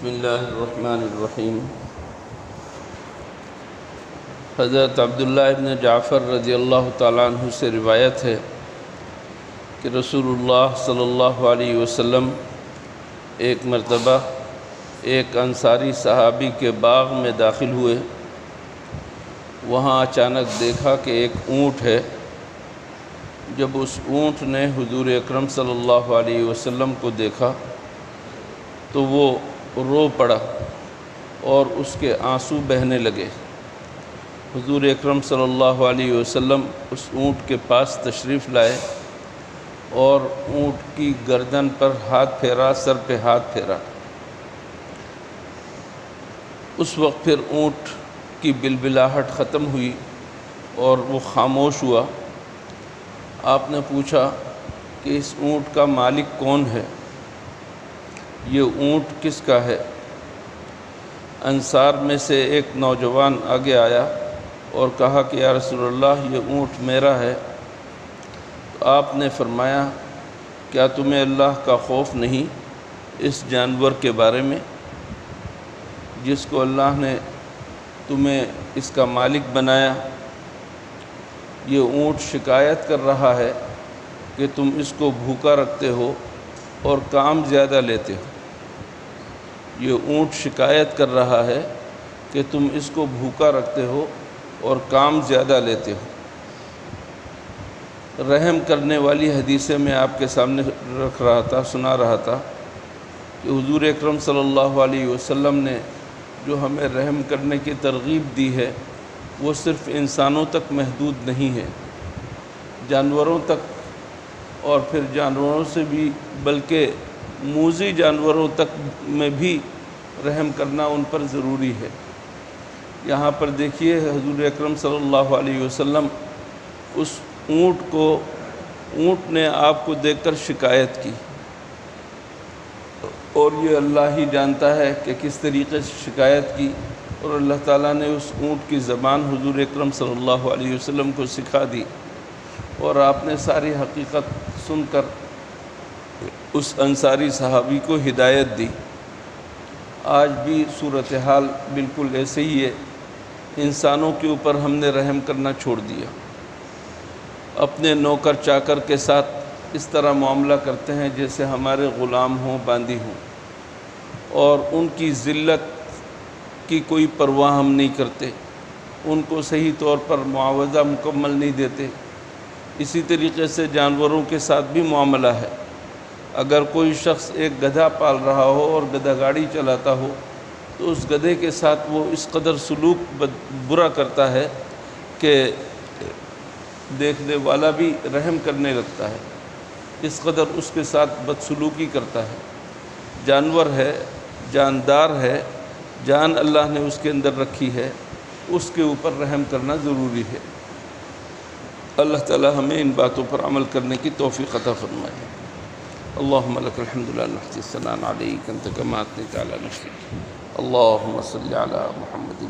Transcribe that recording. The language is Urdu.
بسم اللہ الرحمن الرحیم۔ حضرت عبداللہ ابن جعفر رضی اللہ تعالیٰ عنہ سے روایت ہے کہ رسول اللہ صلی اللہ علیہ وسلم ایک مرتبہ ایک انصاری صحابی کے باغ میں داخل ہوئے۔ وہاں اچانک دیکھا کہ ایک اونٹ ہے۔ جب اس اونٹ نے حضور اکرم صلی اللہ علیہ وسلم کو دیکھا تو وہ رو پڑا اور اس کے آنسو بہنے لگے۔ حضور اکرم صلی اللہ علیہ وسلم اس اونٹ کے پاس تشریف لائے اور اونٹ کی گردن پر ہاتھ پھیرا، سر پہ ہاتھ پھیرا۔ اس وقت پھر اونٹ کی بلبلاہٹ ختم ہوئی اور وہ خاموش ہوا۔ آپ نے پوچھا کہ اس اونٹ کا مالک کون ہے؟ یہ اونٹ کس کا ہے؟ انصار میں سے ایک نوجوان آگے آیا اور کہا کہ یا رسول اللہ، یہ اونٹ میرا ہے۔ تو آپ نے فرمایا، کیا تمہیں اللہ کا خوف نہیں اس جانور کے بارے میں جس کو اللہ نے تمہیں اس کا مالک بنایا؟ یہ اونٹ شکایت کر رہا ہے کہ تم اس کو بھوکا رکھتے ہو اور کام زیادہ لیتے ہو۔ یہ اونٹ شکایت کر رہا ہے کہ تم اس کو بھوکا رکھتے ہو اور کام زیادہ لیتے ہو۔ رحم کرنے والی حدیثیں میں آپ کے سامنے سنا رہا تھا کہ حضور اکرم صلی اللہ علیہ وسلم نے جو ہمیں رحم کرنے کی ترغیب دی ہے وہ صرف انسانوں تک محدود نہیں ہے، جانوروں تک، اور پھر جانوروں سے بھی بلکہ موذی جانوروں تک میں بھی رحم کرنا ان پر ضروری ہے۔ یہاں پر دیکھیے حضور اکرم صلی اللہ علیہ وسلم اس اونٹ نے آپ کو دیکھ کر شکایت کی، اور یہ اللہ ہی جانتا ہے کہ کس طریقے سے شکایت کی، اور اللہ تعالیٰ نے اس اونٹ کی زبان حضور اکرم صلی اللہ علیہ وسلم کو سکھا دی، اور آپ نے ساری حقیقت سن کر اس انصاری صحابی کو ہدایت دی۔ آج بھی صورتحال بالکل ایسے ہی ہے۔ انسانوں کے اوپر ہم نے رحم کرنا چھوڑ دیا، اپنے نوکر چاکر کے ساتھ اس طرح معاملہ کرتے ہیں جیسے ہمارے غلام ہوں، باندی ہوں، اور ان کی ذلت کی کوئی پرواہ ہم نہیں کرتے، ان کو صحیح طور پر معاوضہ مکمل نہیں دیتے۔ اسی طریقے سے جانوروں کے ساتھ بھی معاملہ ہے۔ اگر کوئی شخص ایک گدھا پال رہا ہو اور گدھا گاڑی چلاتا ہو تو اس گدھے کے ساتھ وہ اس قدر سلوک برا کرتا ہے کہ دیکھنے والا بھی رحم کرنے لگتا ہے، اس قدر اس کے ساتھ بدسلوکی کرتا ہے۔ جانور ہے، جاندار ہے، جان اللہ نے اس کے اندر رکھی ہے، اس کے اوپر رحم کرنا ضروری ہے۔ اللہ تعالی ہمیں ان باتوں پر عمل کرنے کی توفیق عطا فرمائے۔ اللہم لک الحمد لا نحصی الثناء علیک انت کما اثنیت علی نفسک۔ اللہم صلی علی محمد